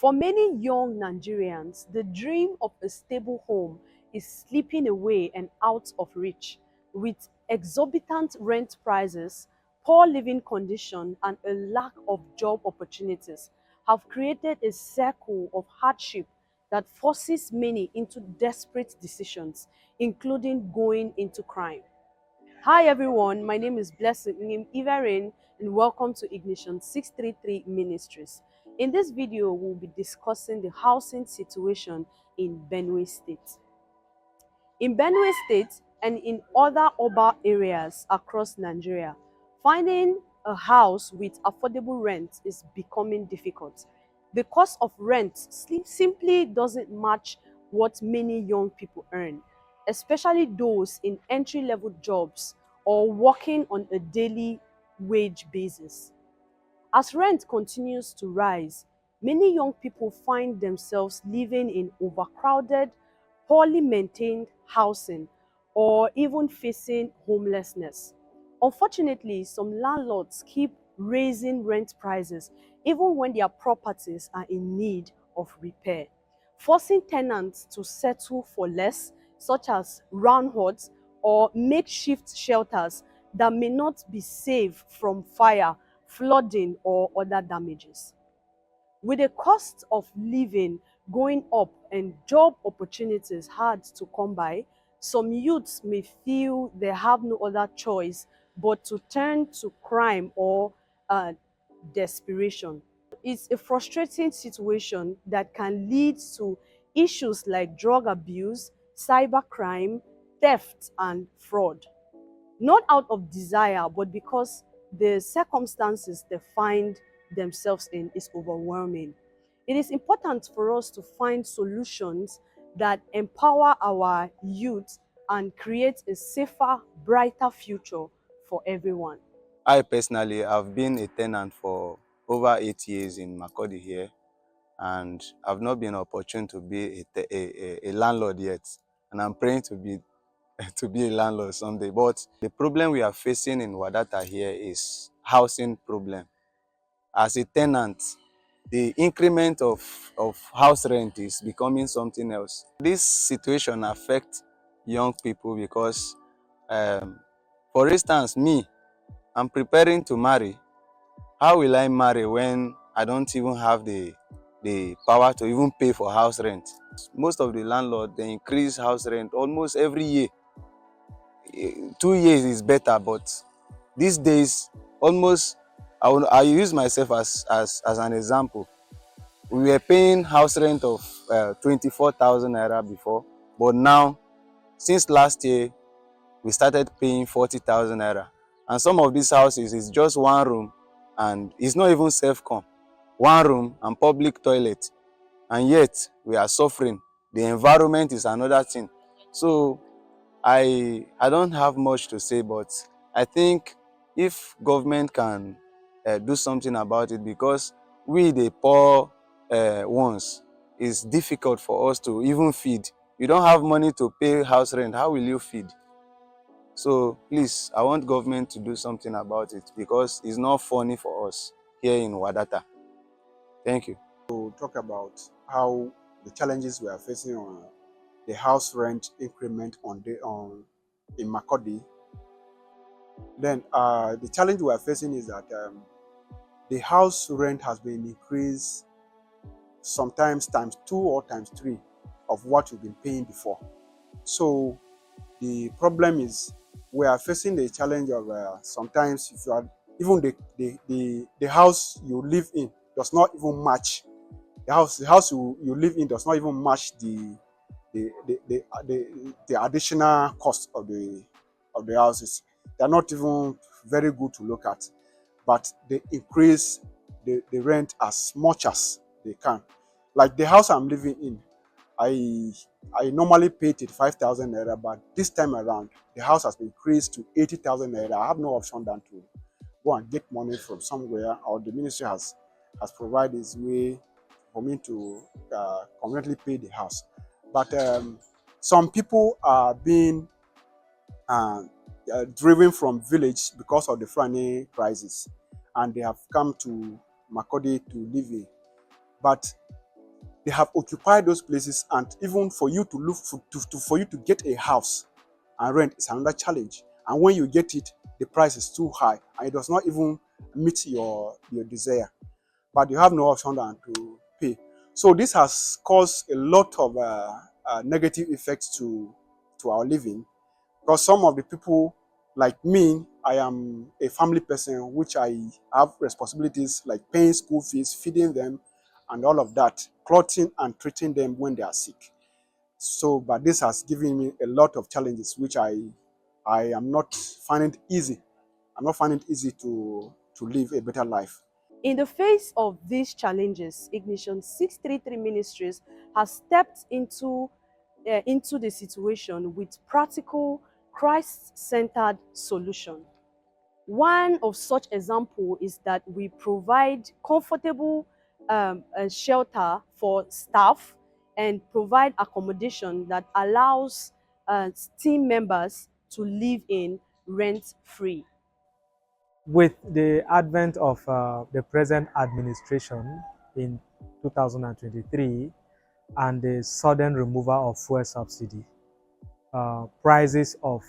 For many young Nigerians, the dream of a stable home is slipping away and out of reach, with exorbitant rent prices, poor living conditions, and a lack of job opportunities have created a circle of hardship that forces many into desperate decisions, including going into crime. Hi everyone, my name is Blessing Ivaren and welcome to Ignition 633 Ministries. In this video, we'll be discussing the housing situation in Benue State. In Benue State and in other urban areas across Nigeria, finding a house with affordable rent is becoming difficult. The cost of rent simply doesn't match what many young people earn, especially those in entry-level jobs or working on a daily wage basis. As rent continues to rise, many young people find themselves living in overcrowded, poorly maintained housing or even facing homelessness. Unfortunately, some landlords keep raising rent prices even when their properties are in need of repair, forcing tenants to settle for less, such as round huts or makeshift shelters that may not be safe from fire, flooding, or other damages. With the cost of living going up and job opportunities hard to come by, some youths may feel they have no other choice but to turn to crime or desperation. It's a frustrating situation that can lead to issues like drug abuse, cybercrime, theft, and fraud. Not out of desire, but because the circumstances they find themselves in is overwhelming. It is important for us to find solutions that empower our youth and create a safer, brighter future for everyone. I personally have been a tenant for over 8 years in Makurdi here, and I've not been opportune to be a landlord yet. And I'm praying to be to be a landlord someday. But the problem we are facing in Wadata here is housing problem. As a tenant, the increment of house rent is becoming something else. This situation affects young people because, for instance, me, I'm preparing to marry. How will I marry when I don't even have the power to even pay for house rent? Most of the landlords, they increase house rent almost every year. 2 years is better, but these days, almost, I use myself as an example. We were paying house rent of 24,000 naira before, but now, since last year, we started paying 40,000 naira. And some of these houses is just one room and it's not even self-con. One room and public toilet. And yet we are suffering. The environment is another thing. So I don't have much to say, but I think if government can do something about it, because we the poor ones, it's difficult for us to even feed. You don't have money to pay house rent. How will you feed? So please, I want government to do something about it because it's not funny for us here in Wadata. Thank you. To talk about how the challenges we are facing on the house rent increment in Makurdi. Then the challenge we are facing is that the house rent has been increased sometimes times 2 or times 3 of what we've been paying before. So the problem is we are facing the challenge of sometimes if you are even the house you live in does not even match the house you live in does not even match the additional cost of the houses. They're not even very good to look at, but they increase the rent as much as they can. Like the house I'm living in, I normally pay 35,000 naira, but this time around the house has been increased to 80,000 naira. I have no option than to go and get money from somewhere, or the ministry has provided its way for me to conveniently pay the house. But some people are being driven from village because of the Fulani prices, and they have come to Makurdi to live in. But They have occupied those places, and even for you to look for you to get a house and rent is another challenge. And when you get it, the price is too high and it does not even meet your desire. But you have no option than to pay. So this has caused a lot of negative effects to our living, because some of the people, like me, I am a family person, which I have responsibilities like paying school fees, feeding them, and all of that, clothing and treating them when they are sick. So, but this has given me a lot of challenges, which I am not finding it easy. I'm not finding it easy to live a better life. In the face of these challenges, Ignition 633 Ministries has stepped into the situation with practical, Christ-centered solution. One of such example is that we provide comfortable shelter for staff and provide accommodation that allows team members to live in rent-free. With the advent of the present administration in 2023 and the sudden removal of fuel subsidy, prices of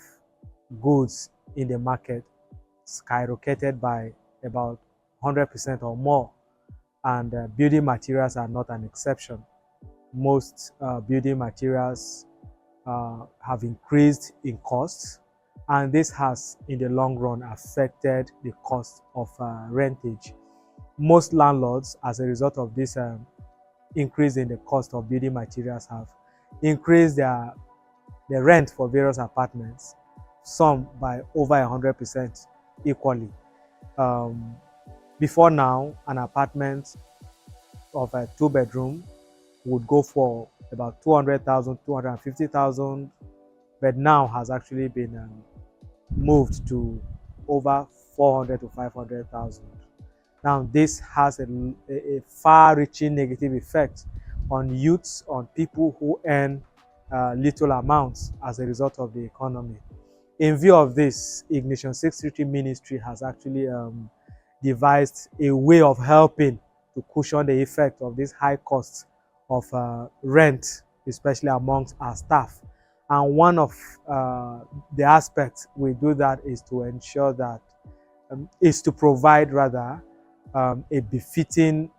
goods in the market skyrocketed by about 100% or more, and building materials are not an exception. Most building materials have increased in costs, and this has, in the long run, affected the cost of rentage. Most landlords, as a result of this increase in the cost of building materials, have increased the rent for various apartments, some by over 100% equally. Um, Before now, an apartment of a two-bedroom would go for about 200,000, 250,000, but now has actually been moved to over 400 to 500,000. Now, this has a far-reaching negative effect on youths, on people who earn little amounts as a result of the economy. In view of this, Ignition 633 Ministry has actually devised a way of helping to cushion the effect of this high cost of rent, especially amongst our staff. And one of the aspects we do that is to ensure that is to provide rather a befitting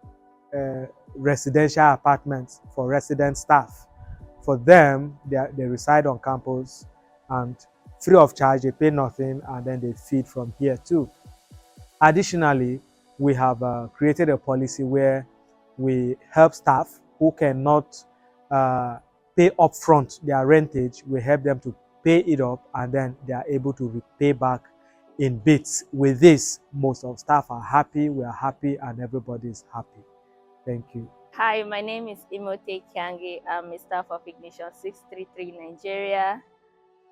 residential apartment for resident staff. For them, they reside on campus and free of charge, they pay nothing, and then they feed from here too. Additionally, we have created a policy where we help staff who cannot uh, pay upfront their rentage. We help them to pay it up, and then they are able to repay back in bits. With this, most of staff are happy, we are happy, and everybody is happy. Thank you. Hi, my name is Imote Kiangi. I'm a staff of Ignition 633 Nigeria,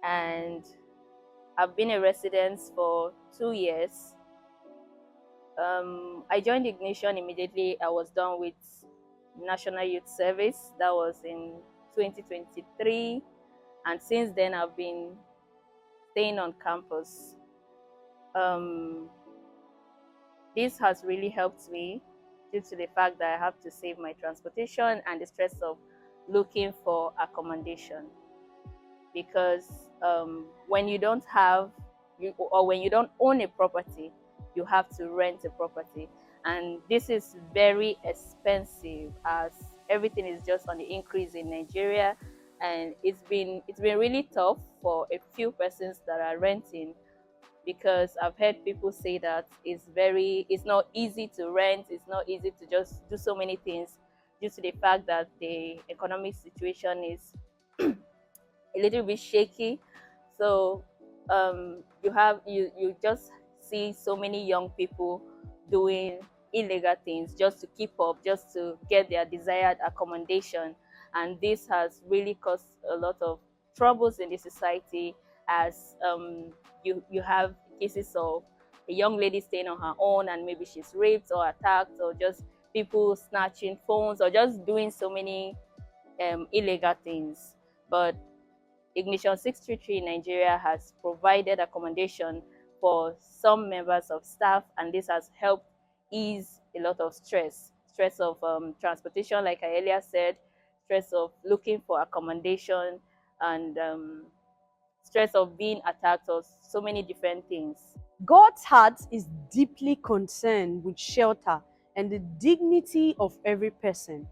and I've been a resident for 2 years. I joined Ignition immediately. I was done with National Youth Service. That was in 2023, and since then I've been staying on campus. Um, this has really helped me due to the fact that I have to save my transportation and the stress of looking for accommodation. Because when you don't have or when you don't own a property, you have to rent a property, and this is very expensive as everything is just on the increase in Nigeria, and it's been really tough for a few persons that are renting, because I've heard people say that it's not easy to rent, it's not easy to just do so many things due to the fact that the economic situation is a little bit shaky. So you just see so many young people doing illegal things just to keep up, just to get their desired accommodation, and this has really caused a lot of troubles in the society. As you have cases of a young lady staying on her own and maybe she's raped or attacked, or just people snatching phones or just doing so many illegal things. But Ignition 633 Nigeria has provided accommodation for some members of staff, and this has helped ease a lot of stress. stress of transportation, like I earlier said, stress of looking for accommodation, and stress of being attacked, or so many different things. God's heart is deeply concerned with shelter and the dignity of every person.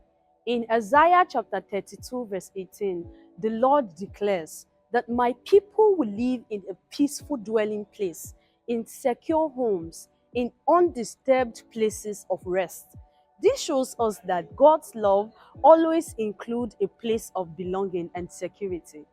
In Isaiah chapter 32, verse 18, the Lord declares that my people will live in a peaceful dwelling place, in secure homes, in undisturbed places of rest. This shows us that God's love always includes a place of belonging and security.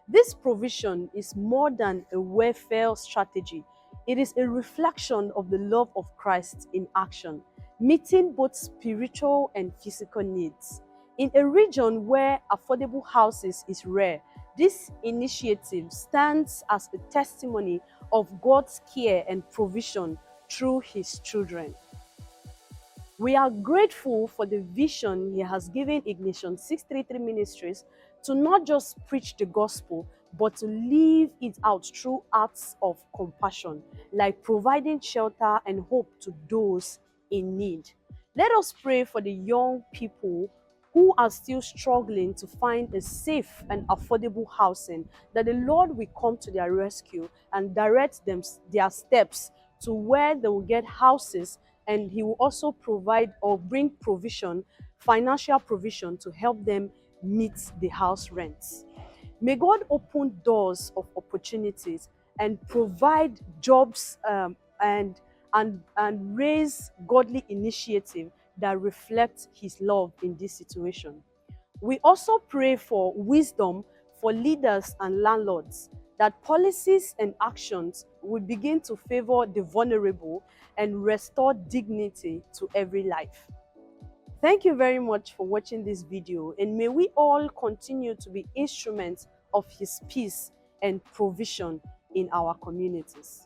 This provision is more than a welfare strategy. It is a reflection of the love of Christ in action, meeting both spiritual and physical needs. In a region where affordable houses is rare, this initiative stands as a testimony of God's care and provision through His children. We are grateful for the vision He has given Ignition 633 Ministries to not just preach the gospel, but to live it out through acts of compassion, like providing shelter and hope to those in need. Let us pray for the young people who are still struggling to find a safe and affordable housing, that the Lord will come to their rescue and direct their steps to where they will get houses, and He will also provide or bring provision, financial provision, to help them meet the house rents. May God open doors of opportunities and provide jobs, and raise godly initiative that reflect His love in this situation. We also pray for wisdom for leaders and landlords, that policies and actions will begin to favor the vulnerable and restore dignity to every life. Thank you very much for watching this video, and may we all continue to be instruments of His peace and provision in our communities.